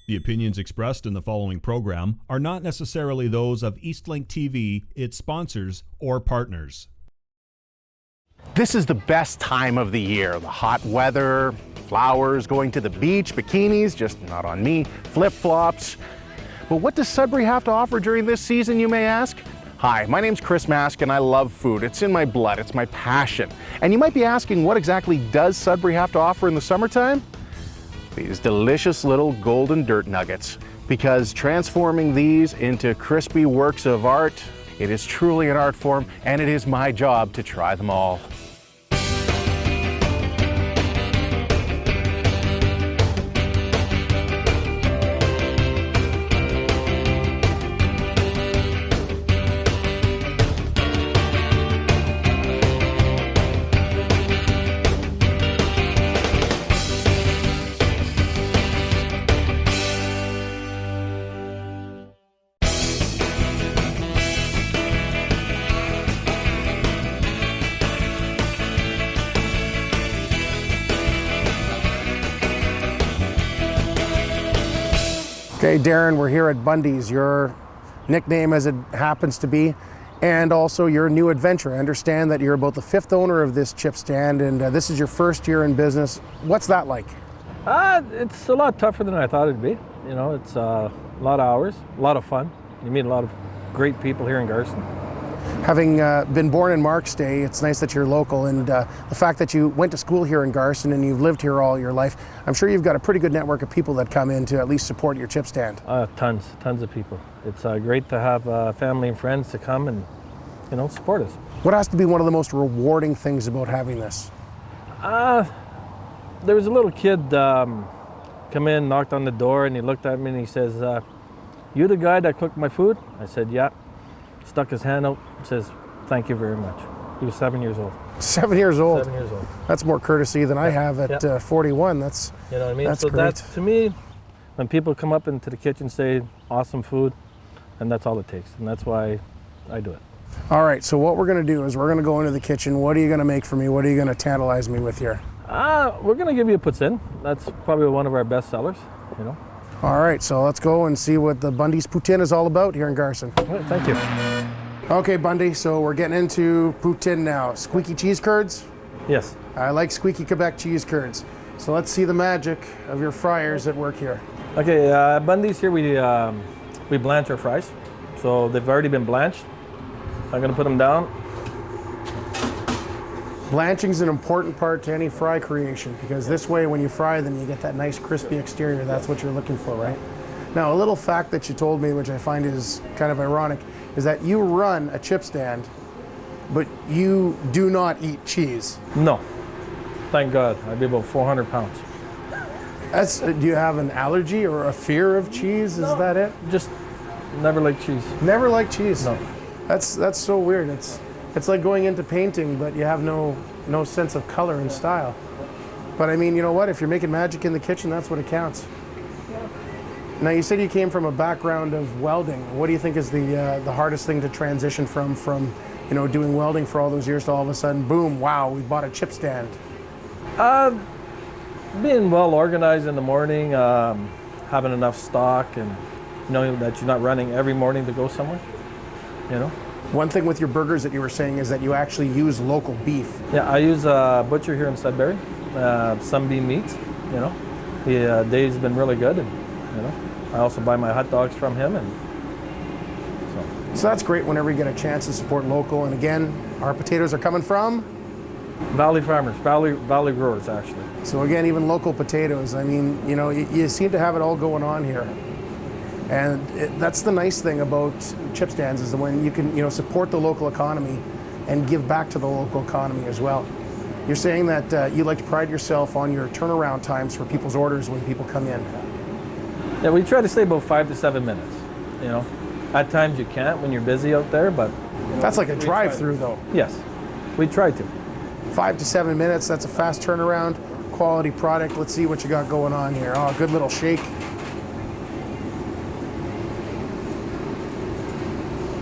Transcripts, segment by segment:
The opinions expressed in the following program are not necessarily those of Eastlink TV, its sponsors, or partners. This is the best time of the year. The hot weather, flowers, going to the beach, bikinis, just not on me, flip-flops. But what does Sudbury have to offer during this season, you may ask? Hi, my name's Chris Mask and I love food. It's in my blood, it's my passion. And you might be asking, what exactly does Sudbury have to offer in the summertime? These delicious little golden dirt nuggets. Because transforming these into crispy works of art, it is truly an art form, and it is my job to try them all. Okay, Darren, we're here at Bundy's, your nickname as it happens to be, and also your new adventure. I understand that you're about the 5th owner of this chip stand, and this is your first year in business. What's that like? It's a lot tougher than I thought it'd be. You know, it's a lot of hours, a lot of fun. You meet a lot of great people here in Garson. Having been born in Mark's Day, it's nice that you're local, and the fact that you went to school here in Garson and you've lived here all your life, I'm sure you've got a pretty good network of people that come in to at least support your chip stand. Tons of people. It's great to have family and friends to come and, you know, support us. What has to be one of the most rewarding things about having this? There was a little kid come in, knocked on the door, and he looked at me and he says, "You the guy that cooked my food?" I said, "Yeah." Stuck his hand out, says, "Thank you very much." He was 7 years old. 7 years old? 7 years old. That's more courtesy than I have at 41. That's, you know what I mean? That's so great. that, to me, when people come up into the kitchen, say, "Awesome food," and that's all it takes. And that's why I do it. All right, so what we're going to do is we're going to go into the kitchen. What are you going to make for me? What are you going to tantalize me with here? We're going to give you a poutine. That's probably one of our best sellers, you know. All right, so let's go and see what the Bundy's poutine is all about here in Garson. All right, thank you. Okay, Bundy, so we're getting into poutine now. Squeaky cheese curds? Yes. I like squeaky Quebec cheese curds. So let's see the magic of your fryers at work here. Okay, Bundy's here, we blanch our fries. So they've already been blanched. I'm going to put them down. Blanching is an important part to any fry creation, because this way when you fry them you get that nice crispy exterior. That's what you're looking for, right? Now, a little fact that you told me, which I find is kind of ironic, is that you run a chip stand, but you do not eat cheese. No, thank God. I'd be about 400 pounds. Do you have an allergy or a fear of cheese? Is that it? Just never liked cheese. Never liked cheese? No. That's so weird. It's like going into painting, but you have no sense of color and style. But I mean, you know what? If you're making magic in the kitchen, that's what it counts. Now, you said you came from a background of welding. What do you think is the hardest thing to transition from you know, doing welding for all those years to all of a sudden, boom, wow, we bought a chip stand? Being well organized in the morning, having enough stock, and knowing that you're not running every morning to go somewhere, you know. One thing with your burgers that you were saying is that you actually use local beef. Yeah, I use a butcher here in Sudbury, Sunbeam Meats, you know. Dave's been really good, and, you know. I also buy my hot dogs from him, and so that's great whenever you get a chance to support local. And again, our potatoes are coming from? Valley farmers, Valley growers, actually. So again, even local potatoes. I mean, you know, you seem to have it all going on here. And that's the nice thing about chip stands, is that when you can, you know, support the local economy and give back to the local economy as well. You're saying that you like to pride yourself on your turnaround times for people's orders when people come in. Yeah, we try to stay about 5 to 7 minutes, you know. At times you can't when you're busy out there, but... You know, that's like a drive-through, though. Yes, we try to. 5 to 7 minutes, that's a fast turnaround, quality product. Let's see what you got going on here. Oh, good little shake.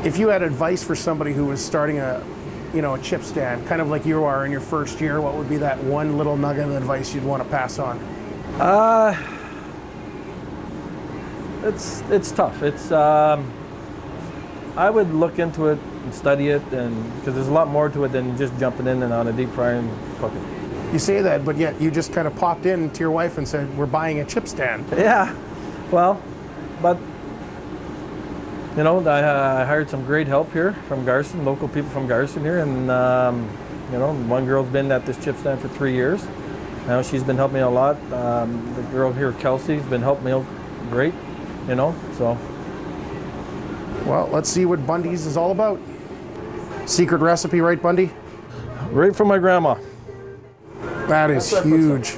If you had advice for somebody who was starting a chip stand, kind of like you are in your first year, what would be that one little nugget of advice you'd want to pass on? It's tough. It's I would look into it and study it, and because there's a lot more to it than just jumping in and on a deep fryer and cooking. You say that, but yet you just kind of popped in to your wife and said, we're buying a chip stand. Yeah, well, but you know, I hired some great help here from Garson, local people from Garson here, and you know, one girl's been at this chip stand for 3 years. Now she's been helping me a lot. The girl here, Kelsey's been helping me out great, you know, so. Well, let's see what Bundy's is all about. Secret recipe, right, Bundy? Right from my grandma. That is huge.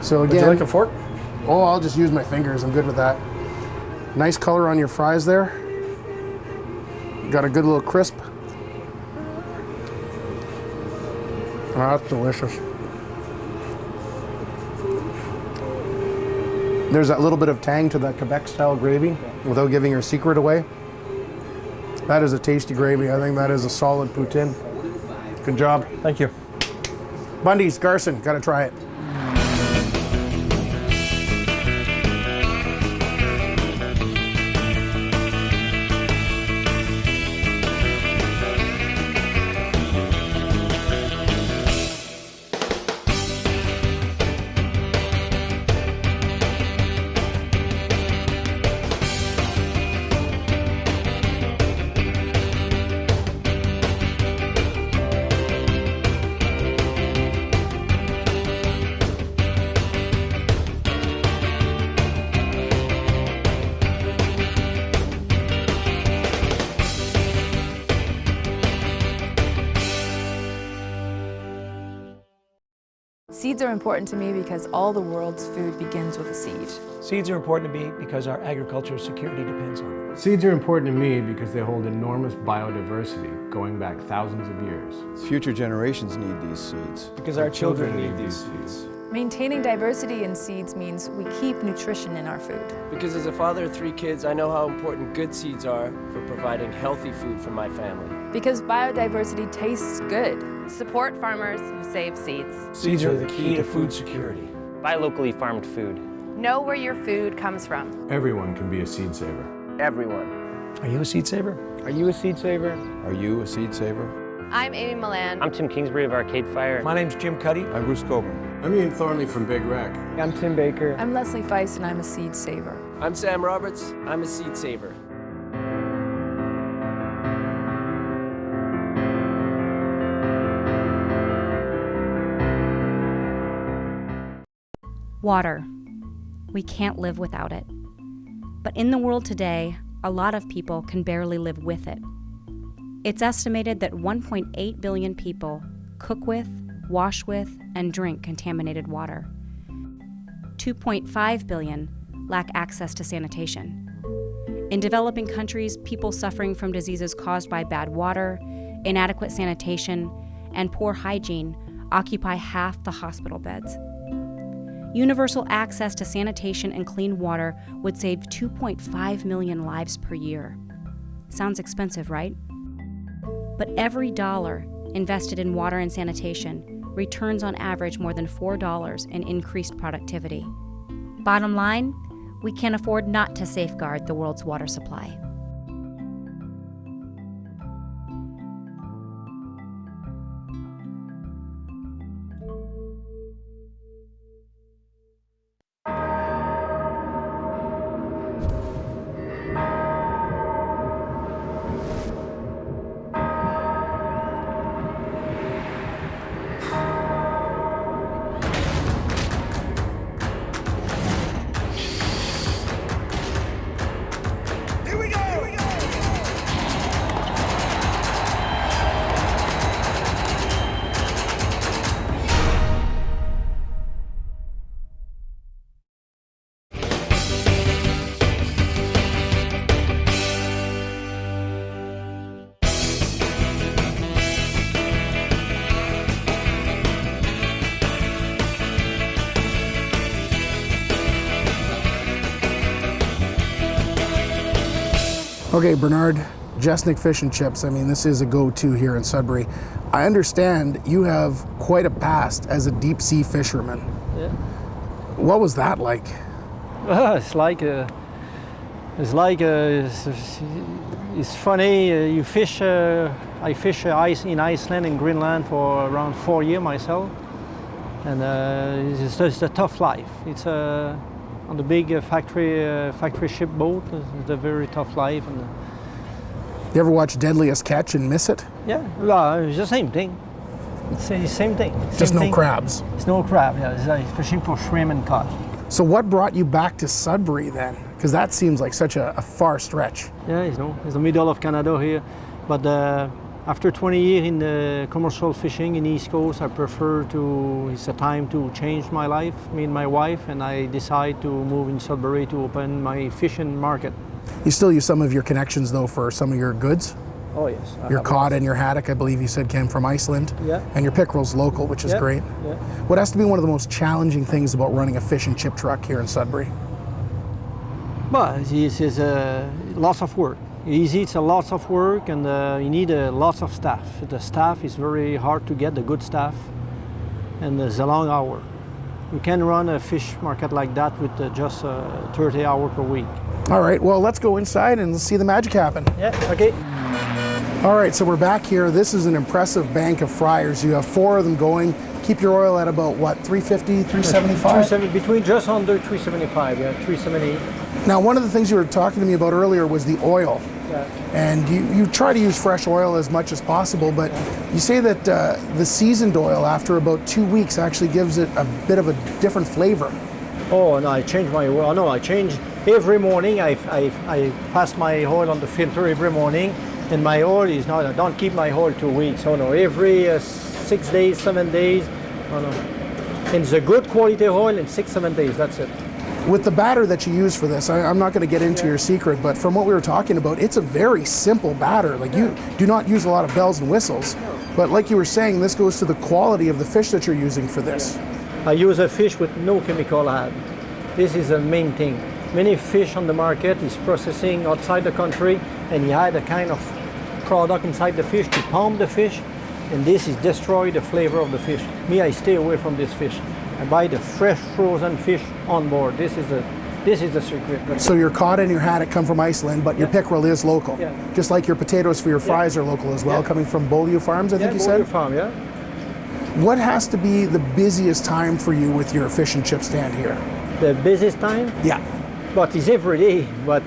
So again, would you like a fork? Oh, I'll just use my fingers. I'm good with that. Nice color on your fries there. Got a good little crisp. Oh, that's delicious. There's that little bit of tang to that Quebec-style gravy without giving your secret away. That is a tasty gravy. I think that is a solid poutine. Good job. Thank you. Bundy's, Garson, gotta try it. Seeds are important to me because all the world's food begins with a seed. Seeds are important to me because our agricultural security depends on them. Seeds are important to me because they hold enormous biodiversity going back thousands of years. Future generations need these seeds. Because our children need these seeds. Maintaining diversity in seeds means we keep nutrition in our food. Because as a father of 3 kids, I know how important good seeds are for providing healthy food for my family. Because biodiversity tastes good. Support farmers who save seeds. Seeds are the key to food security. Buy locally farmed food. Know where your food comes from. Everyone can be a seed saver. Everyone. Are you a seed saver? Are you a seed saver? Are you a seed saver? I'm Amy Milan. I'm Tim Kingsbury of Arcade Fire. My name's Jim Cuddy. I'm Bruce Coburn. I'm Ian Thornley from Big Wreck. I'm Tim Baker. I'm Leslie Feist and I'm a seed saver. I'm Sam Roberts. I'm a seed saver. Water. We can't live without it. But in the world today, a lot of people can barely live with it. It's estimated that 1.8 billion people cook with, wash with, and drink contaminated water. 2.5 billion lack access to sanitation. In developing countries, people suffering from diseases caused by bad water, inadequate sanitation, and poor hygiene occupy half the hospital beds. Universal access to sanitation and clean water would save 2.5 million lives per year. Sounds expensive, right? But every dollar invested in water and sanitation returns on average more than $4 in increased productivity. Bottom line, we can't afford not to safeguard the world's water supply. Okay, Bernard, Jessinik Fish and Chips. I mean, this is a go-to here in Sudbury. I understand you have quite a past as a deep sea fisherman. Yeah. What was that like? It's funny. You fish. I fish in Iceland and Greenland for around 4 years myself, and it's just a tough life. It's on the big factory ship boat. It's a very tough life. And you ever watch Deadliest Catch and miss it? yeah, well, it's the same thing. Same thing. Just no crabs. It's no crab. Yeah, it's like fishing for shrimp and cod. So what brought you back to Sudbury then? Because that seems like such a far stretch. Yeah, it's the middle of Canada here. But after 20 years in commercial fishing in the East Coast, I prefer it's a time to change my life, me and my wife, and I decide to move in Sudbury to open my fishing market. You still use some of your connections though for some of your goods? Oh yes. Your cod and your haddock, I believe you said, came from Iceland. Yeah. And your pickerel's local, which is great. Yeah. What has to be one of the most challenging things about running a fish and chip truck here in Sudbury? Well, it's lots of work. Easy, it's a lots of work, and you need lots of staff. The staff is very hard to get, the good staff, and it's a long hour. You can run a fish market like that with just 30 hours per week. All right, well, let's go inside and see the magic happen. Yeah, okay. All right, so we're back here. This is an impressive bank of fryers. You have 4 of them going. Keep your oil at about, what, 350, 375? Between just under 375, yeah, 378. Now, one of the things you were talking to me about earlier was the oil. Yeah. And you try to use fresh oil as much as possible, but you say that the seasoned oil, after about 2 weeks, actually gives it a bit of a different flavor. Oh, no, I change my oil. No, I change every morning. I pass my oil on the filter every morning. And my oil is not, I don't keep my oil 2 weeks. Oh no, every 6 days, 7 days. Oh no. And it's a good quality oil in 6-7 days, that's it. With the batter that you use for this, I'm not going to get into your secret, but from what we were talking about, it's a very simple batter. Like you do not use a lot of bells and whistles, but like you were saying, this goes to the quality of the fish that you're using for this. I use a fish with no chemical add. This is the main thing. Many fish on the market is processing outside the country, and you add a kind of product inside the fish to pump the fish, and this is destroy the flavor of the fish. Me, I stay away from this fish. I buy the fresh frozen fish on board. This is the secret. So your cod and your haddock come from Iceland, but your pickerel is local. Yeah. Just like your potatoes for your fries are local as well, coming from Beaulieu Farms, I think you said? Beaulieu Farm, yeah. What has to be the busiest time for you with your fish and chip stand here? The busiest time? Yeah. But it's every day. But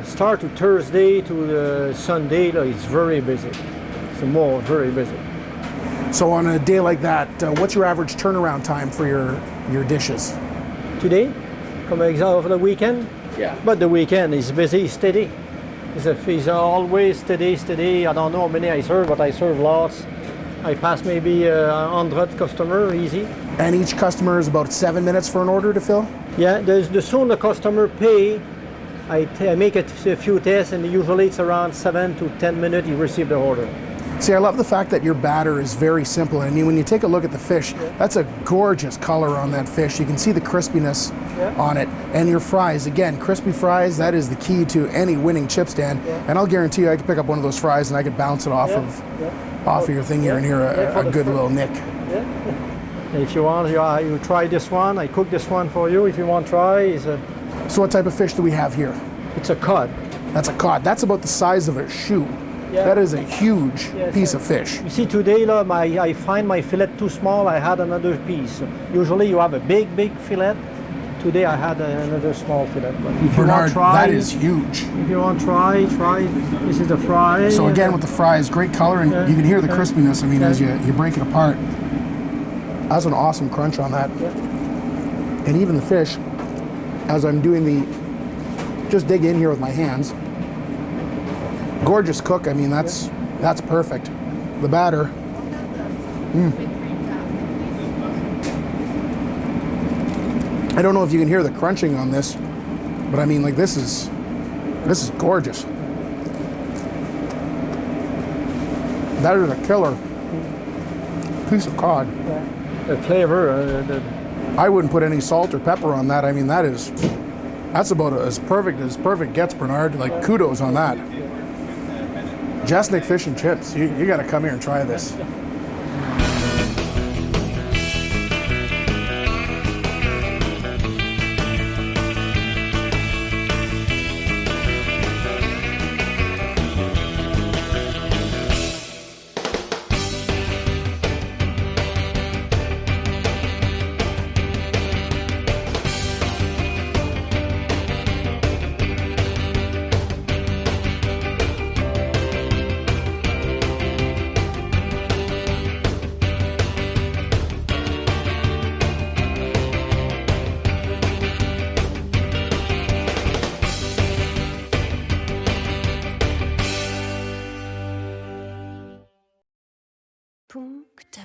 start to Thursday to Sunday, it's very busy. It's very busy. So on a day like that, what's your average turnaround time for your dishes? Today, come example for the weekend. Yeah. But the weekend is busy, steady. It's always steady. I don't know how many I serve, but I serve lots. I pass maybe 100 customers, easy. And each customer is about 7 minutes for an order to fill? Yeah, the sooner the customer pay, I make a few tests, and usually it's around 7 to 10 minutes you receive the order. See, I love the fact that your batter is very simple. I mean, when you take a look at the fish, that's a gorgeous color on that fish. You can see the crispiness on it. And your fries, again, crispy fries, that is the key to any winning chip stand. And I'll guarantee you I could pick up one of those fries and I could bounce it off of your thing here and hear a good little nick. If you want, you try this one. I cook this one for you. If you want to try, So what type of fish do we have here? It's a cod. That's a cod. That's about the size of a shoe. Yeah. That is a huge piece of fish. You see, today I find my fillet too small. I had another piece. Usually you have a big fillet. Today I had another small fillet. But if Bernard, you want to try, that is huge. If you want to try. This is the fry. So again, with the fries, great color, and you can hear the crispiness. I mean, as you break it apart. That's an awesome crunch on that. And even the fish, as I'm doing just dig in here with my hands. Gorgeous cook. I mean, that's perfect. The batter. I don't know if you can hear the crunching on this, but I mean, like, this is gorgeous. That is a killer piece of cod. The flavor. I wouldn't put any salt or pepper on that. I mean, that's about as perfect gets, Bernard. Like, kudos on that. Jessinik Fish and Chips. You got to come here and try this.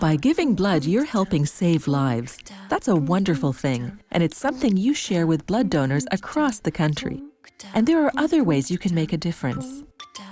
By giving blood, you're helping save lives. That's a wonderful thing, and it's something you share with blood donors across the country. And there are other ways you can make a difference.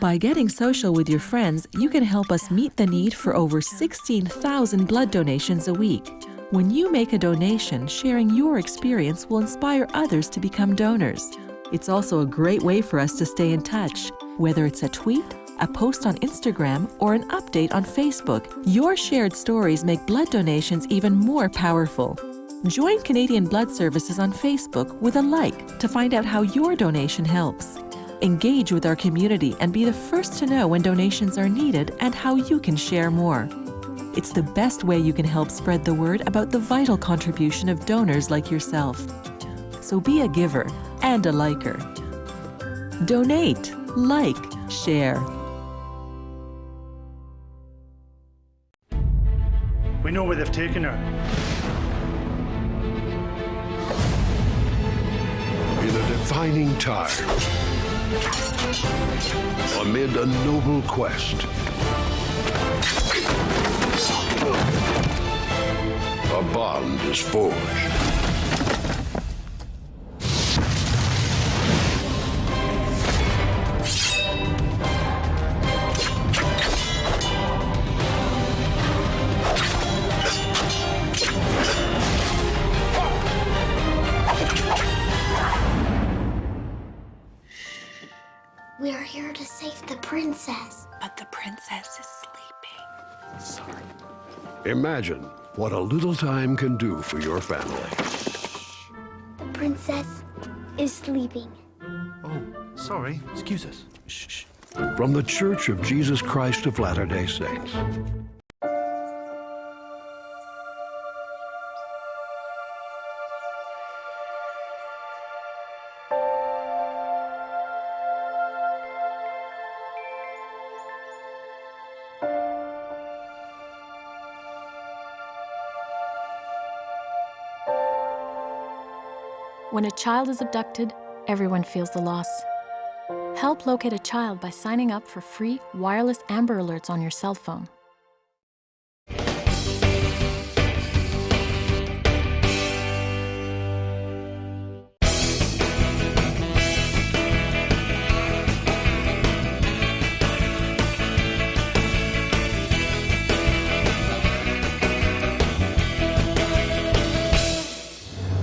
By getting social with your friends, you can help us meet the need for over 16,000 blood donations a week. When you make a donation, sharing your experience will inspire others to become donors. It's also a great way for us to stay in touch, whether it's a tweet, a post on Instagram, or an update on Facebook. Your shared stories make blood donations even more powerful. Join Canadian Blood Services on Facebook with a like to find out how your donation helps. Engage with our community and be the first to know when donations are needed and how you can share more. It's the best way you can help spread the word about the vital contribution of donors like yourself. So be a giver and a liker. Donate, like, share. We know where they've taken her. In a defining time, amid a noble quest, a bond is forged. We are here to save the princess. But the princess is sleeping. Sorry. Imagine what a little time can do for your family. The princess is sleeping. Oh, sorry. Excuse us. Shh. From the Church of Jesus Christ of Latter-day Saints. When a child is abducted, everyone feels the loss. Help locate a child by signing up for free wireless Amber Alerts on your cell phone.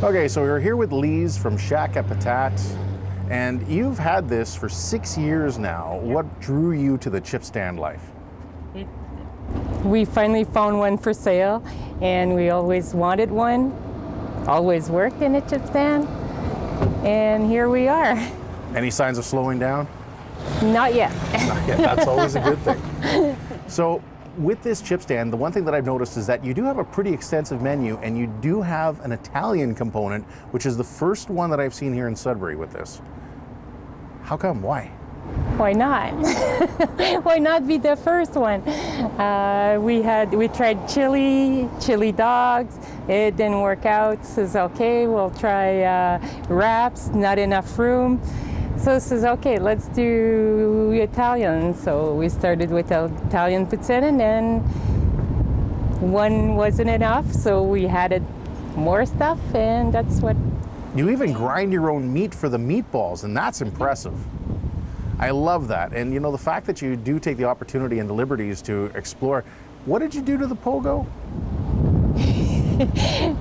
Okay, so we're here with Lise from Shack à Patates, and you've had this for 6 years now. What drew you to the chip stand life? We finally found one for sale, and we always wanted one, always worked in a chip stand, and here we are. Any signs of slowing down? Not yet. Not yet. That's always a good thing. So, with this chip stand, the one thing that I've noticed is that you do have a pretty extensive menu, and you do have an Italian component, which is the first one that I've seen here in Sudbury with this. How come? Why? Why not? Why not be the first one? We tried chili dogs. It didn't work out. Says okay, we'll try wraps. Not enough room. So it says, okay, let's do Italian. So we started with Italian poutine, and then one wasn't enough, so we added more stuff, and that's what. You even grind your own meat for the meatballs, and that's impressive. I love that. And you know, the fact that you do take the opportunity and the liberties to explore. What did you do to the pogo?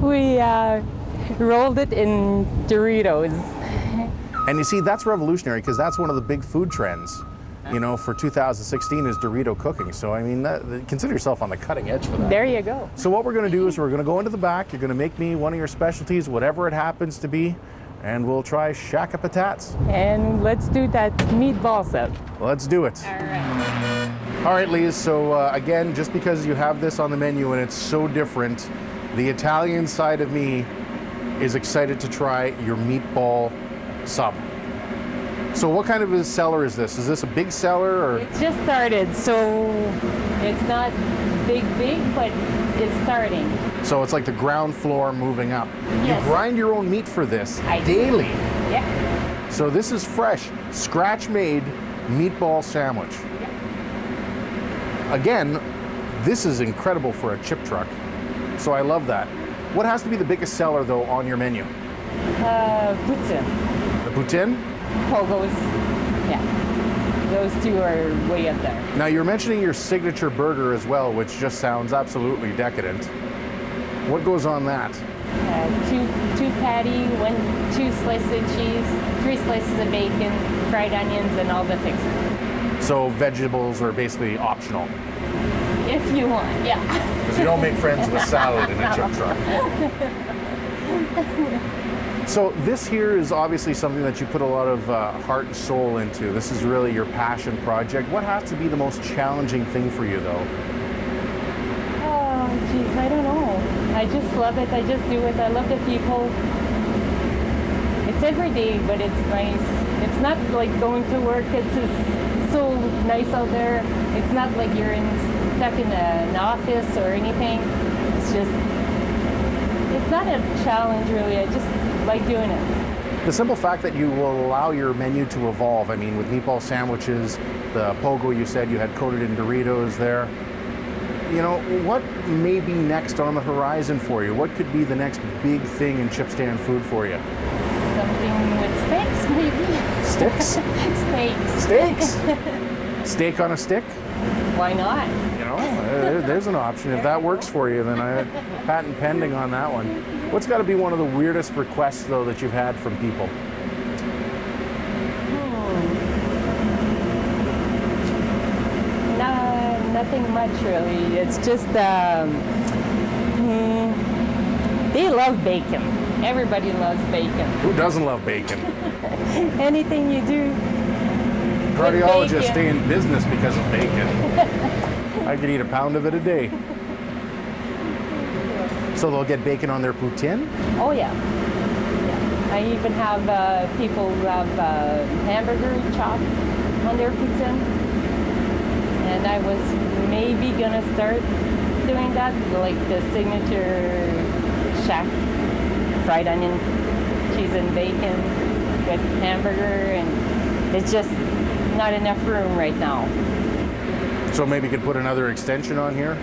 We rolled it in Doritos. And you see, that's revolutionary, because that's one of the big food trends, you know, for 2016 is Dorito cooking. So, I mean, consider yourself on the cutting edge for that. There you go. So what we're going to do is we're going to go into the back. You're going to make me one of your specialties, whatever it happens to be, and we'll try Shack à Patates. And let's do that meatball sub. Let's do it. All right. All right, Lise. So, again, just because you have this on the menu and it's so different, the Italian side of me is excited to try your meatball sub. So what kind of a seller is this? Is this a big seller, or? It just started, so it's not big, but it's starting. So it's like the ground floor moving up. Yes. You grind your own meat for this I daily. Do. Yeah. So this is fresh, scratch-made meatball sandwich. Yeah. Again, This is incredible for a chip truck, so I love that. What has to be the biggest seller, though, on your menu? Poutine. The poutine? Pogos. Yeah. Those two are way up there. Now, you're mentioning your signature burger as well, which just sounds absolutely decadent. What goes on that? Two patty, 2 slices of cheese, 3 slices of bacon, fried onions, and all the fixings. So vegetables are basically optional. If you want, yeah. Because you don't make friends with salad in a chip truck. So this here is obviously something that you put a lot of heart and soul into. This is really your passion project. What has to be the most challenging thing for you, though? Oh, geez, I don't know. I just love it. I just do it. I love the people. It's every day, but it's nice. It's not like going to work. It's just so nice out there. It's not like you're stuck in an office or anything. It's just, it's not a challenge really. I just like doing it. The simple fact that you will allow your menu to evolve. I mean, with meatball sandwiches, the pogo you said you had coated in Doritos there. You know, what may be next on the horizon for you? What could be the next big thing in chip stand food for you? Something with steaks, maybe. Sticks? Steaks. Steaks? Steak on a stick? Why not? You know, there's an option. If that works for you, then I patent pending on that one. What's got to be one of the weirdest requests, though, that you've had from people? Nothing much really. It's just they love bacon. Everybody loves bacon. Who doesn't love bacon? Anything you do. Cardiologists stay in business because of bacon. I could eat a pound of it a day. So they'll get bacon on their poutine? Oh yeah. I even have people who have hamburger chop on their poutine. And I was maybe gonna start doing that, like the signature shack fried onion, cheese and bacon with hamburger, and it's just not enough room right now. So maybe you could put another extension on here?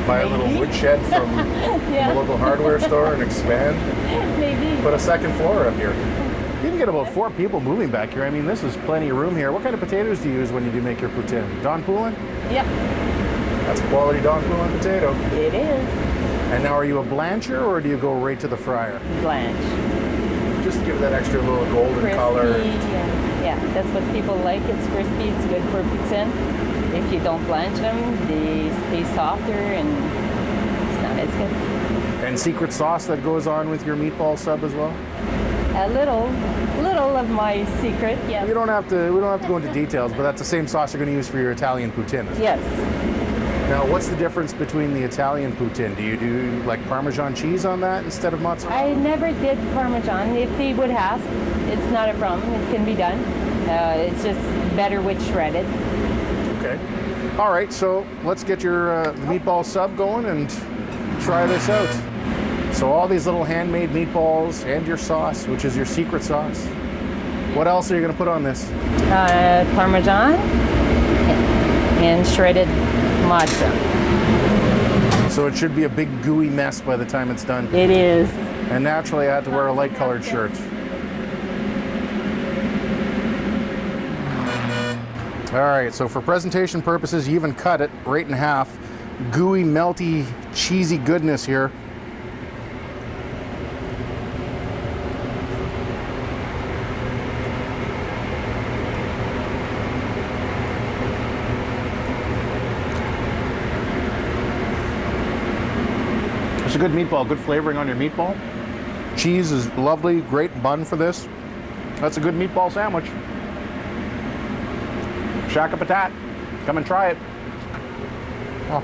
Buy a little woodshed from the local hardware store and expand? Maybe. Put a second floor up here. You can get about 4 people moving back here. I mean, this is plenty of room here. What kind of potatoes do you use when you do make your poutine? Don Poulin? Yep. That's a quality Don Poulin potato. It is. And now are you a blancher or do you go right to the fryer? Blanch. Just to give that extra little golden crispy, color. Yeah, that's what people like. It's crispy, it's good for poutine. If you don't blanch them, they stay softer and it's not as good. And secret sauce that goes on with your meatball sub as well? A little of my secret, yes. We don't have to go into details, but that's the same sauce you're going to use for your Italian poutine. Yes. Now, what's the difference between the Italian poutine? Do you do like Parmesan cheese on that instead of mozzarella? I never did Parmesan. If they would ask, it's not a problem. It can be done. It's just better with shredded. Okay. All right, so let's get your meatball sub going and try this out. So all these little handmade meatballs and your sauce, which is your secret sauce. What else are you going to put on this? Parmesan and shredded mozzarella. So it should be a big gooey mess by the time it's done. It is. And naturally I had to wear a light colored shirt. All right, so for presentation purposes, you even cut it right in half. Gooey, melty, cheesy goodness here. It's a good meatball, good flavoring on your meatball. Cheese is lovely, great bun for this. That's a good meatball sandwich. Shack a patat. Come and try it. Oh.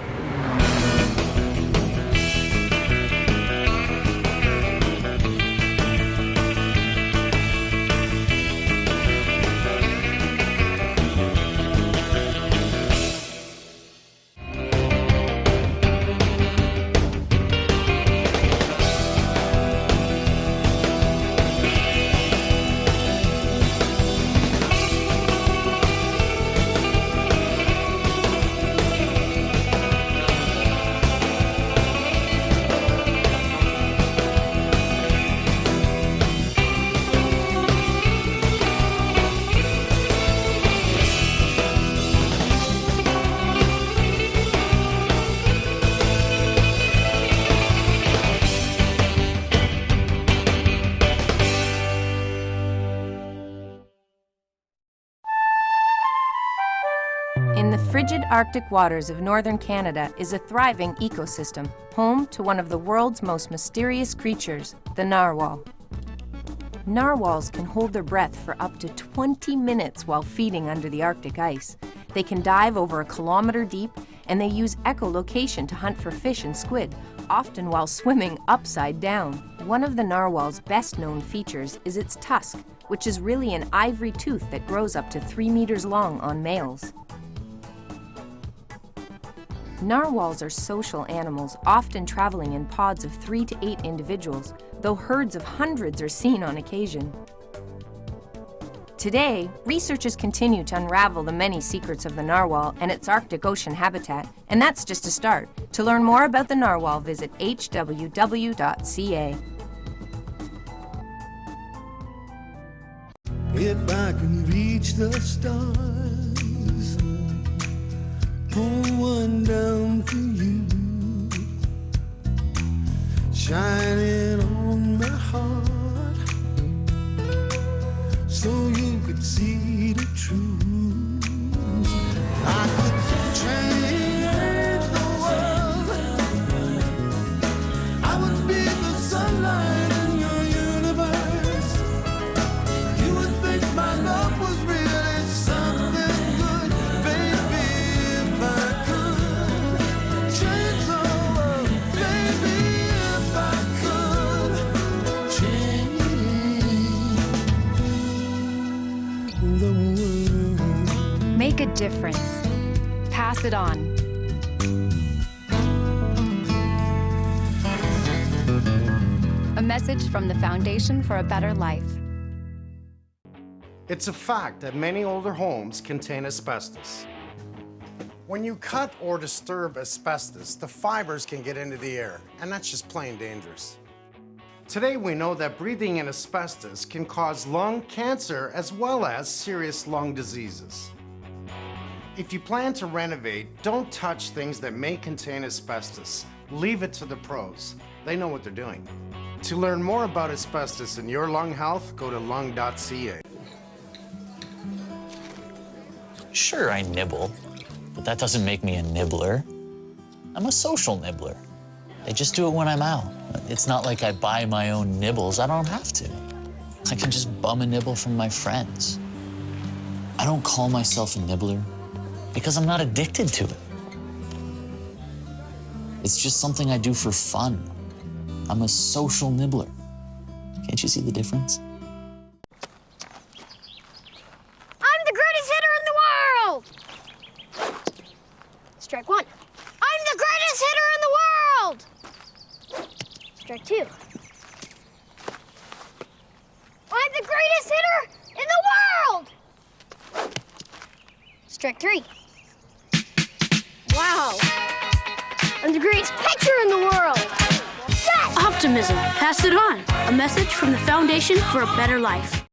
frigid Arctic waters of northern Canada is a thriving ecosystem, home to one of the world's most mysterious creatures, the narwhal. Narwhals can hold their breath for up to 20 minutes while feeding under the Arctic ice. They can dive over 1 kilometer deep, and they use echolocation to hunt for fish and squid, often while swimming upside down. One of the narwhal's best-known features is its tusk, which is really an ivory tooth that grows up to 3 meters long on males. Narwhals are social animals, often traveling in pods of 3 to 8 individuals, though herds of hundreds are seen on occasion. Today, researchers continue to unravel the many secrets of the narwhal and its Arctic Ocean habitat, and that's just a start. To learn more about the narwhal, visit hww.ca. If I can reach the stars, pull one down for you, shining on my heart, so you could see the truth. I could change the world. I would be the sunlight in your universe. You would think my love was really something good, baby. If I could change the world, baby. If I could change the world. Make a difference. Pass it on. A message from the Foundation for a Better Life. It's a fact that many older homes contain asbestos. When you cut or disturb asbestos, the fibers can get into the air, and that's just plain dangerous. Today we know that breathing in asbestos can cause lung cancer as well as serious lung diseases. If you plan to renovate, don't touch things that may contain asbestos. Leave it to the pros. They know what they're doing. To learn more about asbestos and your lung health, go to lung.ca. Sure, I nibble, but that doesn't make me a nibbler. I'm a social nibbler. I just do it when I'm out. It's not like I buy my own nibbles. I don't have to. I can just bum a nibble from my friends. I don't call myself a nibbler because I'm not addicted to it. It's just something I do for fun. I'm a social nibbler. Can't you see the difference? I'm the greatest hitter in the world! Strike one. I'm the greatest hitter in the world! Strike two. I'm the greatest hitter in the world! Strike three. Wow. I'm the greatest pitcher in the world! Yes! Optimism. Pass it on. A message from the Foundation for a Better Life.